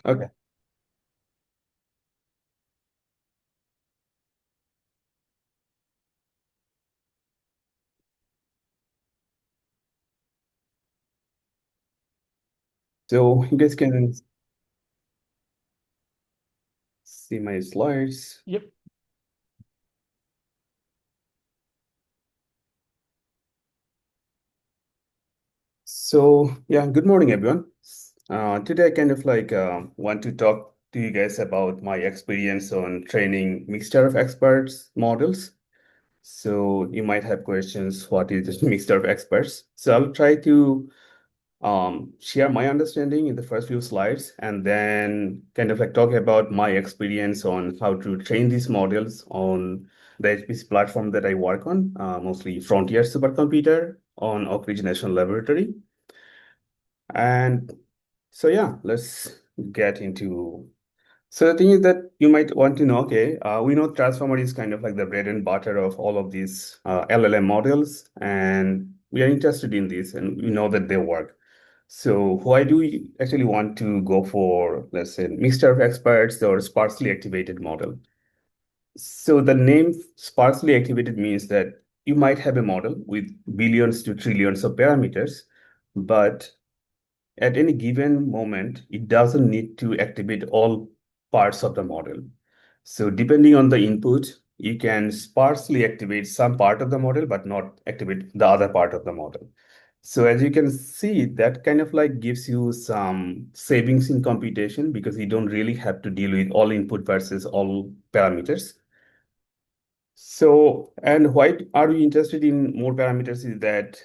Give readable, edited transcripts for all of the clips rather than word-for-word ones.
Okay. So you guys can see my slides. Yep. So yeah, good morning, everyone. Today I kind of want to talk to you guys about my experience on training mixture of experts models. So you might have questions, what is this mixture of experts? So I'll try to share my understanding in the first few slides and then kind of like talk about my experience on how to train these models on the HPC platform that I work on, mostly Frontier supercomputer on Oak Ridge National Laboratory. And so, yeah, let's get into. So the thing is that you might want to know, okay, we know transformer is kind of like the bread and butter of all of these LLM models, and we are interested in this, and we know that they work. So why do we actually want to go for, let's say, mixture of experts or sparsely activated model? So the name sparsely activated means that you might have a model with billions to trillions of parameters, but at any given moment, it doesn't need to activate all parts of the model. So depending on the input, you can sparsely activate some part of the model, but not activate the other part of the model. So as you can see, that kind of like gives you some savings in computation because you don't really have to deal with all input versus all parameters. So, and why are we interested in more parameters is that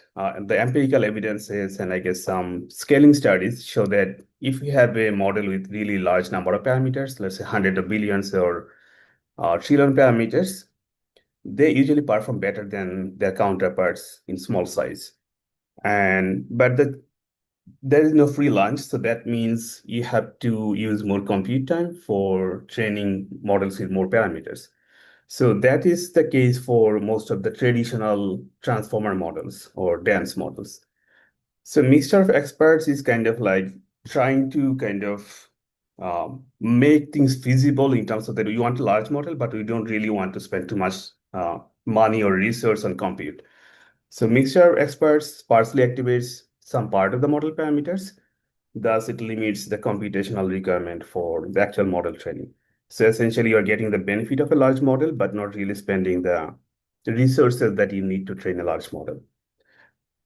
the empirical evidences and I guess some scaling studies show that if you have a model with really large number of parameters, let's say hundred of billions or trillion parameters, they usually perform better than their counterparts in small size. And but there is no free lunch, so that means you have to use more compute time for training models with more parameters. So that is the case for most of the traditional transformer models or dense models. So mixture of experts is kind of like trying to kind of make things feasible in terms of that we want a large model, but we don't really want to spend too much money or resource on compute. So mixture of experts partially activates some part of the model parameters. Thus, it limits the computational requirement for the actual model training. So essentially, you're getting the benefit of a large model, but not really spending the resources that you need to train a large model.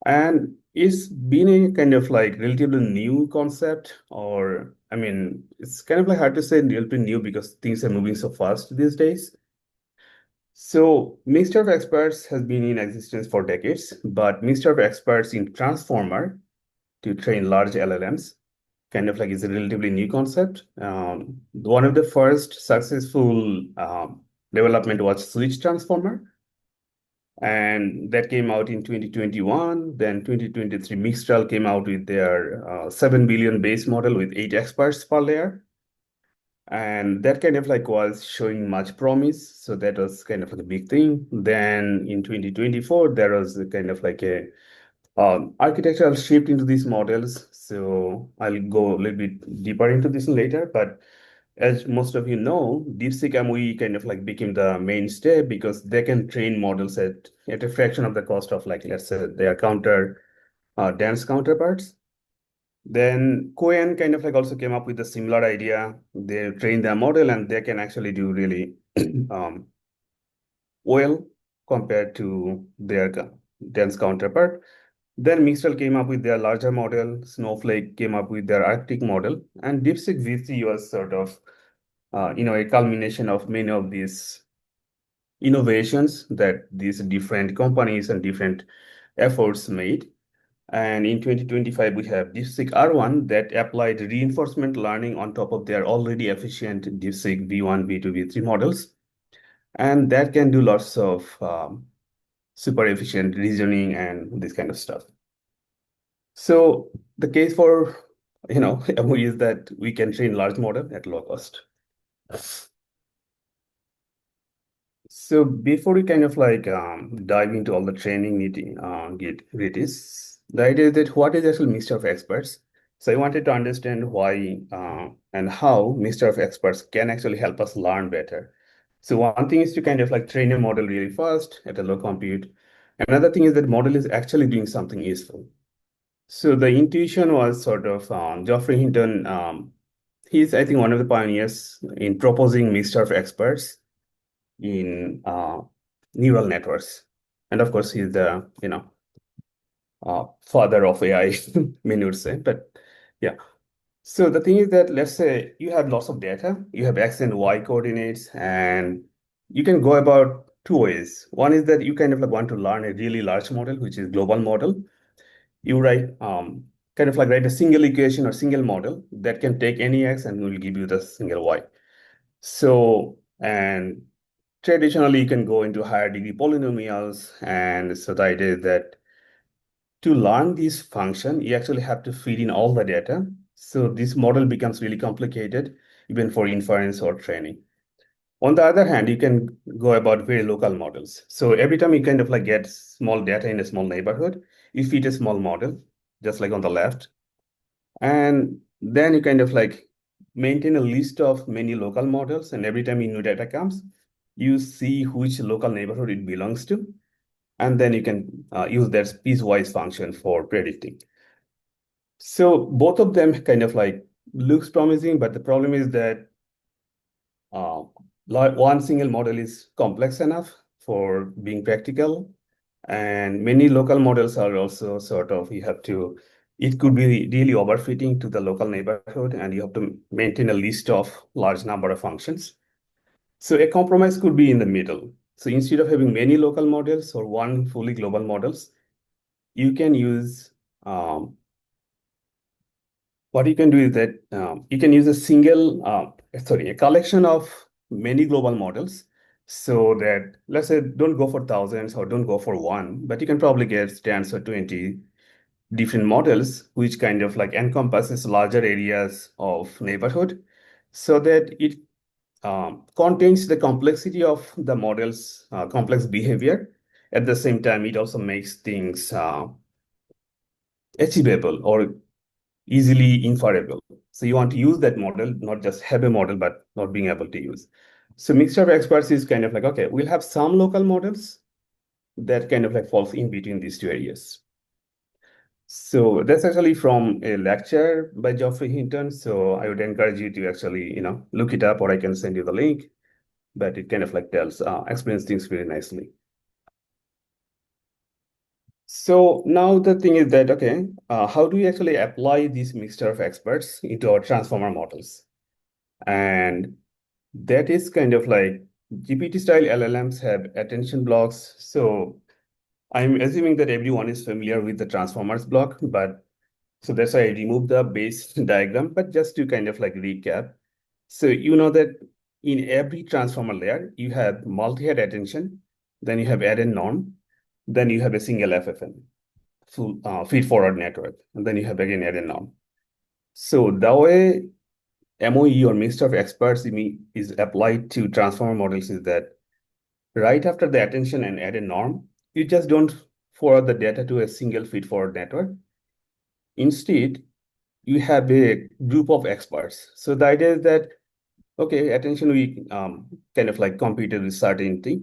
And it's been a kind of like relatively new concept, or I mean, it's kind of like hard to say relatively new because things are moving so fast these days. So, mixture of experts has been in existence for decades, but mixture of experts in transformer to train large LLMs kind of like is a relatively new concept. One of the first successful development was switch transformer, and that came out in 2021. Then 2023, Mixtral came out with their 7 billion base model with 8 experts per layer. And that kind of like was showing much promise. So that was kind of like a big thing. Then in 2024, there was a kind of like a architectural shift into these models. So I'll go a little bit deeper into this later. But as most of you know, DeepSeek MOE kind of like became the mainstay because they can train models at a fraction of the cost of like, let's say their dense counterparts. Then Cohen kind of like also came up with a similar idea. They train their model and they can actually do really um, well compared to their dense counterpart. Then Mixtel came up with their larger model, Snowflake came up with their Arctic model, and DeepSeek VC was sort of a culmination of many of these innovations that these different companies and different efforts made. And in 2025, we have DeepSeek R1 that applied reinforcement learning on top of their already efficient DeepSeek V1, V2, V3 models. And that can do lots of super efficient reasoning and this kind of stuff. So the case for, MOE is that we can train large model at low cost. So before we kind of like dive into all the training needing get gritties, the idea is that what is actually mixture of experts? So I wanted to understand why and how mixture of experts can actually help us learn better. So one thing is to kind of like train a model really fast at a low compute. Another thing is that model is actually doing something useful. So the intuition was sort of Geoffrey Hinton. He's, I think, one of the pioneers in proposing mixture of experts in neural networks. And of course, he's the, father of AI, many would say. But yeah. So the thing is that let's say you have lots of data, you have X and Y coordinates, and you can go about two ways. One is that you kind of like want to learn a really large model, which is global model. You write kind of like write a single equation or single model that can take any X and will give you the single Y. So, and traditionally you can go into higher degree polynomials. And so the idea is that to learn this function, you actually have to feed in all the data. So this model becomes really complicated, even for inference or training. On the other hand, you can go about very local models. So every time you kind of like get small data in a small neighborhood, you feed a small model, just like on the left. And then you kind of like maintain a list of many local models. And every time a new data comes, you see which local neighborhood it belongs to. And then you can use that piecewise function for predicting. So both of them kind of like looks promising, but the problem is that uh, one single model is complex enough for being practical, and many local models are also sort of it could be really overfitting to the local neighborhood, and you have to maintain a list of large number of functions. So a compromise could be in the middle. So instead of having many local models or one fully global models, you can use what you can do is that you can use a collection of many global models so that, let's say, don't go for thousands or don't go for one, but you can probably get 10 or 20 different models, which kind of like encompasses larger areas of neighborhood so that it contains the complexity of the model's complex behavior. At the same time, it also makes things achievable or easily inferable. So you want to use that model, not just have a model, but not being able to use. So mixture of experts is kind of like, okay, we'll have some local models that kind of like falls in between these two areas. So that's actually from a lecture by Geoffrey Hinton. So I would encourage you to actually, look it up, or I can send you the link. But it kind of like explains things very nicely. So now the thing is that, okay, how do we actually apply this mixture of experts into our transformer models? And that is kind of like GPT style LLMs have attention blocks. So I'm assuming that everyone is familiar with the transformers block, but so that's why I removed the base diagram. But just to kind of like recap, so you know that in every transformer layer, you have multi-head attention, then you have add and norm, then you have a single FFN, full feed forward network, and then you have again add and norm. So the way MOE or mixture of experts is applied to transformer models is that right after the attention and add a norm, you just don't forward the data to a single feed-forward network. Instead, you have a group of experts. So the idea is that, okay, attention we kind of like computed with certainty,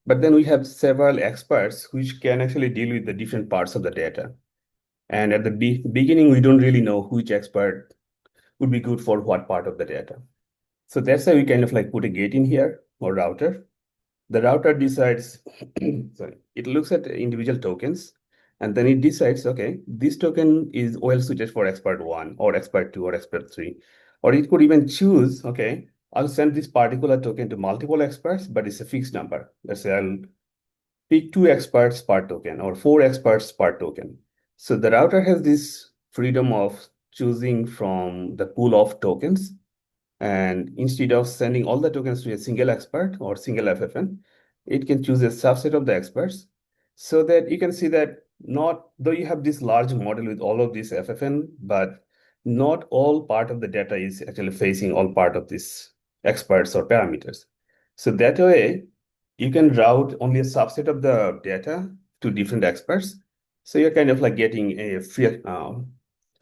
but then we have several experts which can actually deal with the different parts of the data. And at the beginning, we don't really know which expert would be good for what part of the data. So that's why we kind of like put a gate in here or router. The router decides, sorry, it looks at individual tokens and then it decides, okay, this token is well suited for expert one or expert two or expert three. Or it could even choose, okay, I'll send this particular token to multiple experts, but it's a fixed number. Let's say I'll pick 2 experts per token or 4 experts per token. So the router has this freedom of choosing from the pool of tokens. And instead of sending all the tokens to a single expert or single FFN, it can choose a subset of the experts so that you can see that not though you have this large model with all of these FFN, but not all part of the data is actually facing all part of these experts or parameters. So that way, you can route only a subset of the data to different experts. So you're kind of like getting a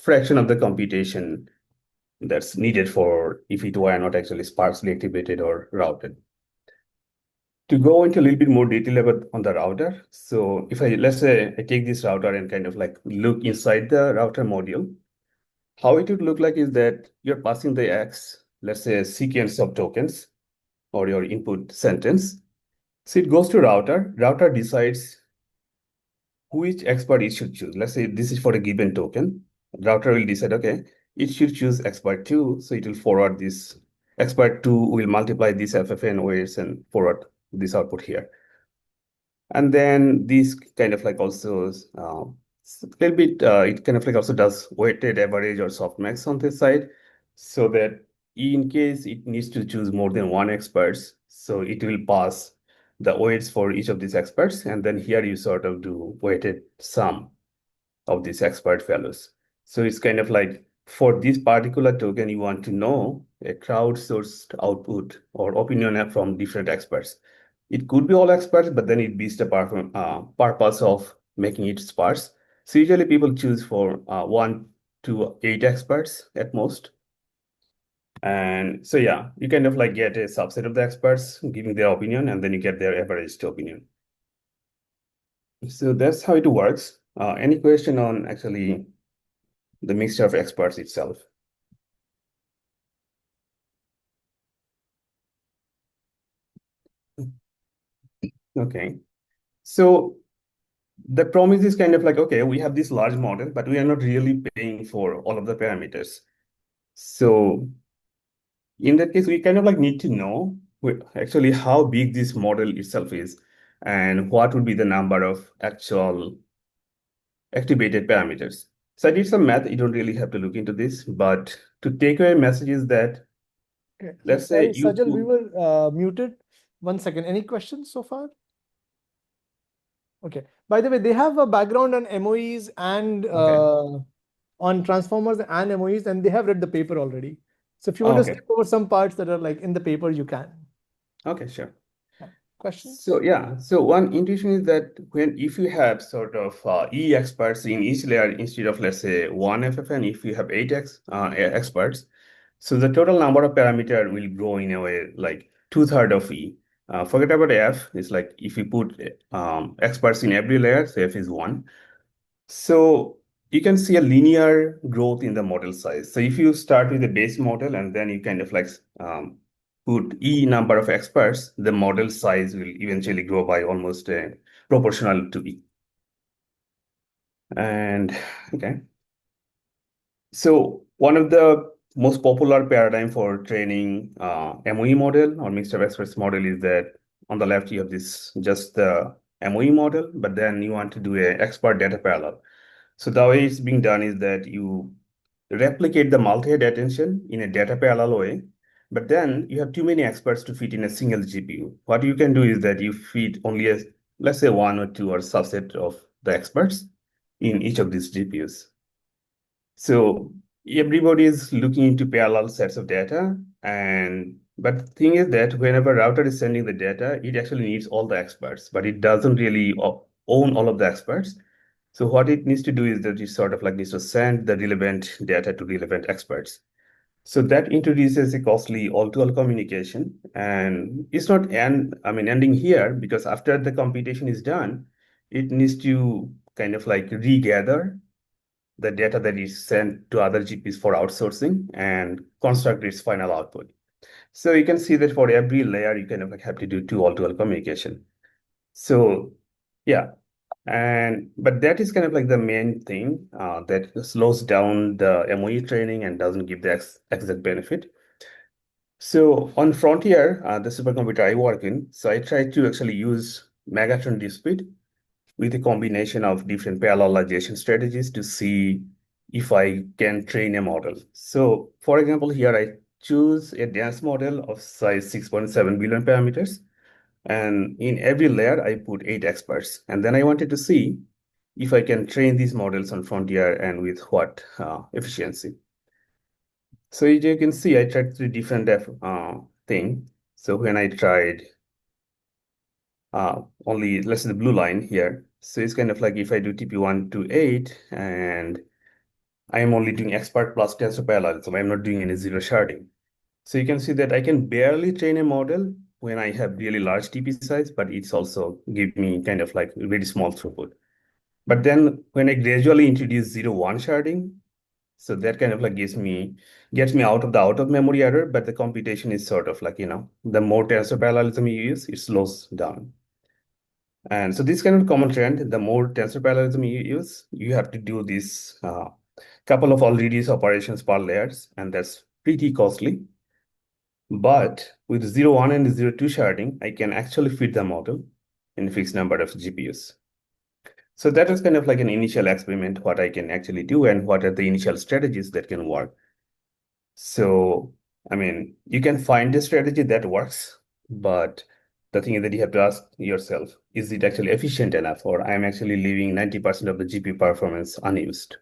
fraction of the computation that's needed for if it were not actually sparsely activated or routed. To go into a little bit more detail about on the router, so if let's say I take this router and kind of like look inside the router module, how it would look like is that you're passing the X, let's say a sequence of tokens or your input sentence. So it goes to router. Router decides which expert it should choose. Let's say this is for a given token. Router will decide, okay, it should choose expert two. So it will forward this expert two will multiply this FFN weights and forward this output here. And then this kind of like also a little bit, it kind of like also does weighted average or softmax on this side, so that in case it needs to choose more than one experts, so it will pass the weights for each of these experts, and then here you sort of do weighted sum of these expert values. So it's kind of like for this particular token, you want to know a crowdsourced output or opinion from different experts. It could be all experts, but then it beats the purpose of making it sparse. So usually people choose for 1 to 8 experts at most. And so, yeah, you kind of like get a subset of the experts giving their opinion, and then you get their averaged opinion. So that's how it works. Any question on actually the mixture of experts itself? Okay. So the promise is kind of like, okay, we have this large model, but we are not really paying for all of the parameters. So in that case, we kind of like need to know actually how big this model itself is and what would be the number of actual activated parameters. So I did some math. You don't really have to look into this, but to take away message is that, Okay. let's say Sorry, you Sajal, we put, were muted. 1 second. Any questions so far? Okay. By the way, they have a background on MOEs and okay, on transformers and MOEs, and they have read the paper already. So if you want to okay, skip over some parts that are like in the paper, you can. okay, sure. Yeah. Questions? So yeah, so one intuition is that when if you have sort of E experts in each layer instead of let's say one FFN, if you have 8 experts, so the total number of parameter will grow in a way like 2/3 of E. Forget about F. It's like if you put experts in every layer, so F is 1. So you can see a linear growth in the model size. So if you start with a base model and then you kind of like put E number of experts, the model size will eventually grow by almost proportional to E. And okay. So one of the most popular paradigm for training MOE model or mixed experts model is that on the left you have this just the MOE model, but then you want to do a expert data parallel. So the way it's being done is that you replicate the multi-head attention in a data parallel way, but then you have too many experts to fit in a single GPU. What you can do is that you feed only a, let's say one or two or subset of the experts in each of these GPUs. So everybody is looking into parallel sets of data, and but the thing is that whenever router is sending the data, it actually needs all the experts, but it doesn't really own all of the experts. So what it needs to do is that it sort of like needs to send the relevant data to relevant experts. So that introduces a costly all-to-all communication, and it's not ending here because after the computation is done, it needs to kind of like regather the data that is sent to other GPs for outsourcing and construct its final output. So you can see that for every layer, you kind of like have to do two all-to-all communication. So yeah, but that is kind of like the main thing that slows down the MOE training and doesn't give the exact benefit. So on Frontier, the supercomputer I work in, so I try to actually use Megatron DSpeed with a combination of different parallelization strategies to see if I can train a model. So for example, here I choose a dense model of size 6.7 billion parameters. And in every layer, I put 8 experts. And then I wanted to see if I can train these models on Frontier and with what efficiency. So as you can see, I tried 3 different thing. So when I tried only, let's say the blue line here. So it's kind of like if I do TP1 to 8 and I am only doing expert plus tensor parallelism. I'm not doing any zero sharding. So you can see that I can barely train a model when I have really large TP size, but it's also give me kind of like very small throughput. But then when I gradually introduce 0, 1 sharding, so that kind of like gets me out of memory error, but the computation is sort of like, the more tensor parallelism you use, it slows down. And so this kind of common trend, the more tensor parallelism you use, you have to do this couple of all reduce operations per layers, and that's pretty costly. But with 0, 1 and 0, 2 sharding, I can actually fit the model in a fixed number of GPUs. So that is kind of like an initial experiment, what I can actually do and what are the initial strategies that can work. So, I mean, you can find a strategy that works, but the thing is that you have to ask yourself, is it actually efficient enough, or I'm actually leaving 90% of the GPU performance unused?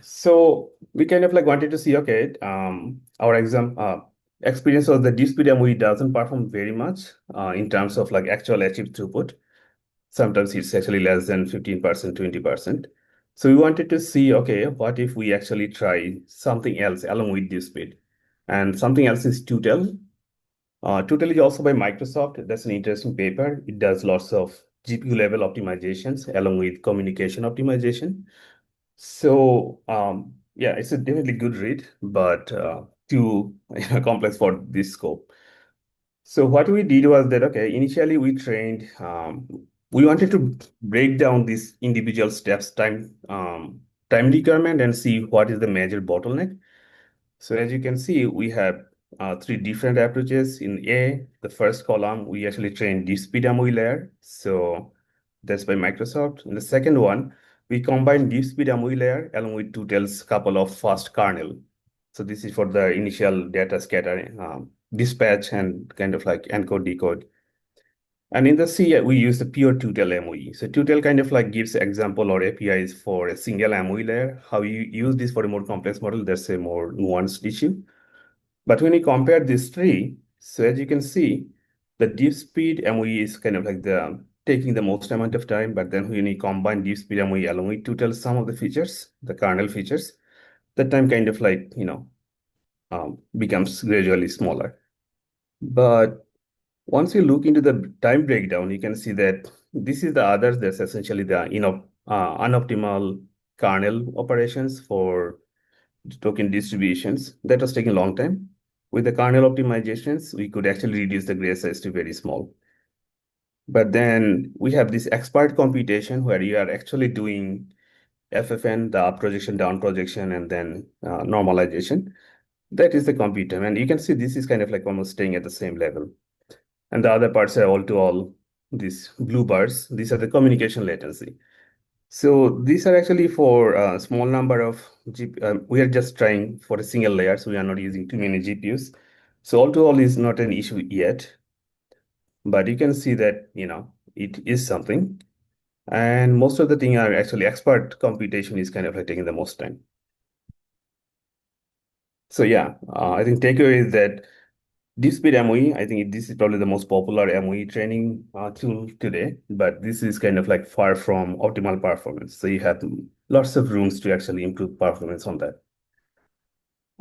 So we kind of like wanted to see, okay, our experience was that this PWM doesn't perform very much in terms of like actual achieved throughput. Sometimes it's actually less than 15%, 20%. So we wanted to see, okay, what if we actually try something else along with this speed? And something else is Tutel. Tutel is also by Microsoft. That's an interesting paper. It does lots of GPU level optimizations along with communication optimization. So yeah, it's a definitely good read, but too complex for this scope. So what we did was that, okay, initially we wanted to break down these individual steps time requirement and see what is the major bottleneck. So as you can see, we have three different approaches. In A, the first column, we actually trained deep speed MOE layer. So that's by Microsoft. In the second one, we combined deep speed MOE layer along with Tutel's couple of fast kernel. So this is for the initial data scattering, dispatch and kind of like encode decode. And in the C, we use the pure Tutel MOE. So Tutel kind of like gives example or APIs for a single MOE layer. How you use this for a more complex model, that's a more nuanced issue. But when you compare these three, so as you can see, the deep speed MOE is kind of like the taking the most amount of time, but then when you combine deep speed MOE along with Tutel some of the features, the kernel features, the time kind of like, becomes gradually smaller. But once you look into the time breakdown, you can see that this is the others. That's essentially the unoptimal kernel operations for token distributions. That was taking a long time. With the kernel optimizations, we could actually reduce the gray size to very small. But then we have this expert computation where you are actually doing FFN, the up projection, down projection, and then normalization. That is the computer. And you can see this is kind of like almost staying at the same level. And the other parts are all to all these blue bars. These are the communication latency. So these are actually for a small number of we are just trying for a single layer, so we are not using too many GPUs. So all to all is not an issue yet, but you can see that, it is something. And most of the thing are actually expert computation is kind of like taking the most time. So yeah, I think takeaway is that deep speed MOE, I think this is probably the most popular MOE training tool today, but this is kind of like far from optimal performance. So you have lots of rooms to actually improve performance on that.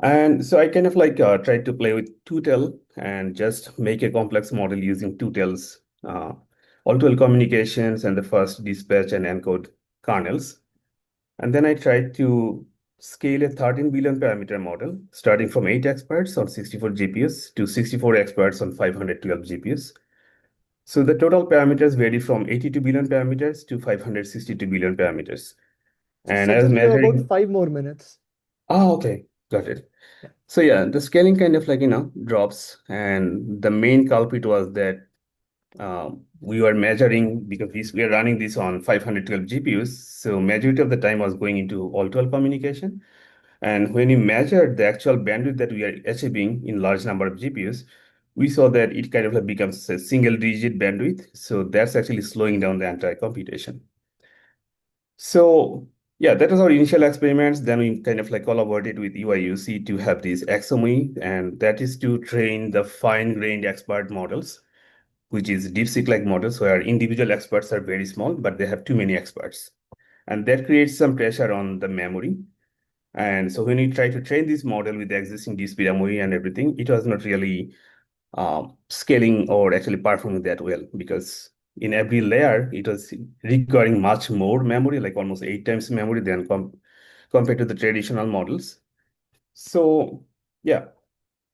And so I kind of like tried to play with Tutel and just make a complex model using Tutel's all-to-all communications and the first dispatch and encode kernels. And then I tried to scale a 13 billion parameter model, starting from 8 experts on 64 GPUs to 64 experts on 512 GPUs. So the total parameters vary from 82 billion parameters to 562 billion parameters. So And I was Sajal, you have about measuring, 5 more minutes. oh, okay, got it. Yeah. So yeah, the scaling kind of like, drops. And the main culprit was that we were measuring because we are running this on 512 GPUs. So majority of the time was going into all-to-all communication. And when we measured the actual bandwidth that we are achieving in large number of GPUs, we saw that it kind of like becomes a single digit bandwidth. So that's actually slowing down the entire computation. So yeah, that was our initial experiments. Then we kind of like collaborated with UIUC to have this XOME, and that is to train the fine-grained expert models, which is DeepSeek-like models where individual experts are very small, but they have too many experts. And that creates some pressure on the memory. And so when we try to train this model with the existing DSP memory and everything, it was not really scaling or actually performing that well, because in every layer it was requiring much more memory, like almost 8 times memory than compared to the traditional models. So yeah,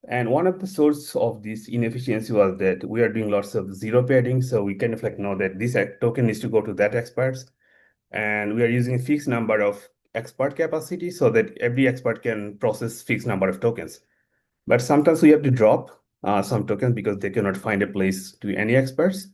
and one of the source of this inefficiency was that we are doing lots of zero padding. So we kind of like know that this token needs to go to that experts, and we are using a fixed number of expert capacity so that every expert can process fixed number of tokens. But sometimes we have to drop some tokens because they cannot find a place to any experts.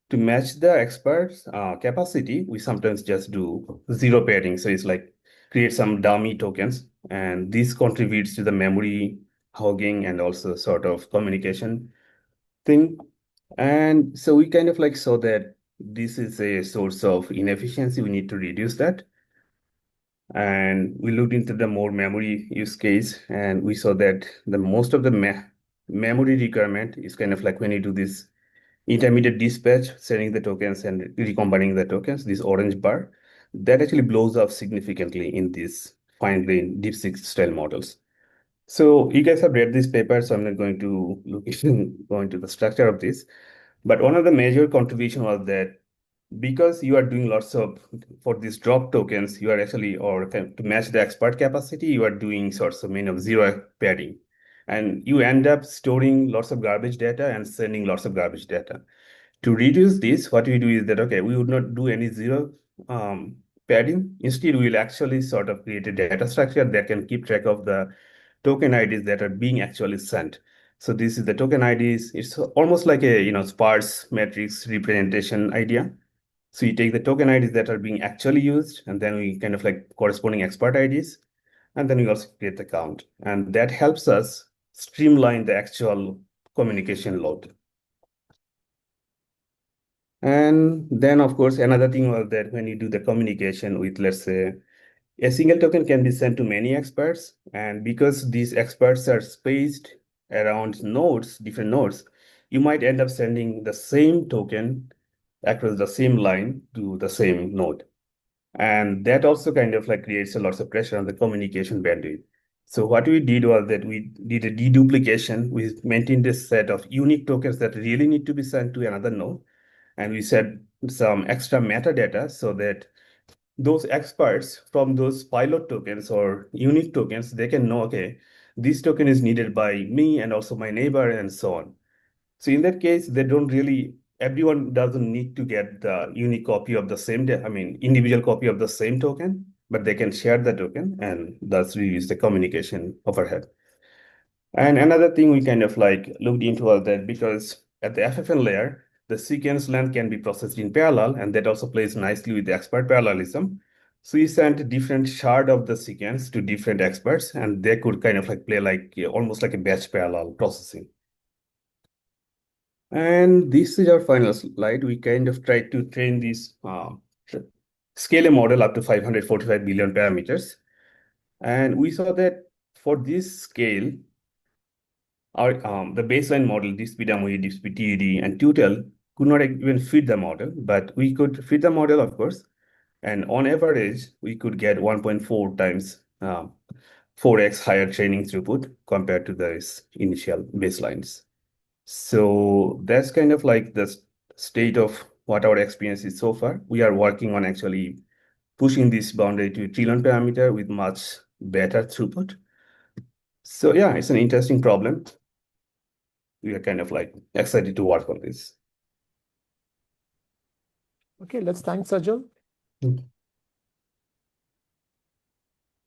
To match the experts capacity, we sometimes just do zero pairing. So it's like create some dummy tokens, and this contributes to the memory hogging and also sort of communication thing. And so we kind of like saw that this is a source of inefficiency. We need to reduce that. And we looked into the more memory use case, and we saw that the most of the memory requirement is kind of like when you do this intermediate dispatch, sending the tokens and recombining the tokens, this orange bar, that actually blows up significantly in these fine-grained DeepSeek style models. So you guys have read this paper, so I'm not going to go into the structure of this. But one of the major contribution was that because you are doing lots of for these drop tokens, you are actually to match the expert capacity, you are doing sorts of zero pairing, and you end up storing lots of garbage data and sending lots of garbage data. To reduce this, what we do is that, okay, we would not do any zero padding. Instead, we will actually sort of create a data structure that can keep track of the token IDs that are being actually sent. So this is the token IDs. It's almost like a sparse matrix representation idea. So you take the token IDs that are being actually used, and then we kind of like corresponding expert IDs, and then we also create the count. And that helps us streamline the actual communication load. And then, of course, another thing was that when you do the communication with, let's say, a single token can be sent to many experts. And because these experts are spaced around nodes, different nodes, you might end up sending the same token across the same line to the same node. And that also kind of like creates a lot of pressure on the communication bandwidth. So what we did was that we did a deduplication. We maintained a set of unique tokens that really need to be sent to another node, and we set some extra metadata so that those experts from those pilot tokens or unique tokens, they can know, okay, this token is needed by me and also my neighbor and so on. So in that case, they don't really, everyone doesn't need to get the unique copy of the same, individual copy of the same token, but they can share the token and thus reduce the communication overhead. And another thing we kind of like looked into was that because at the FFN layer, the sequence length can be processed in parallel, and that also plays nicely with the expert parallelism. So we sent different shard of the sequence to different experts, and they could kind of like play like almost like a batch parallel processing. And this is our final slide. We kind of tried to train this scale a model up to 545 billion parameters. And we saw that for this scale, our the baseline model, DSP-DMOE, DSP-TED, and tutel could not even fit the model, but we could fit the model, of course. And on average, we could get 1.4 times 4x higher training throughput compared to those initial baselines. So that's kind of like the state of what our experience is so far. We are working on actually pushing this boundary to a trillion parameter with much better throughput. So yeah, it's an interesting problem. We are kind of like excited to work on this. Okay, let's thank Sajal.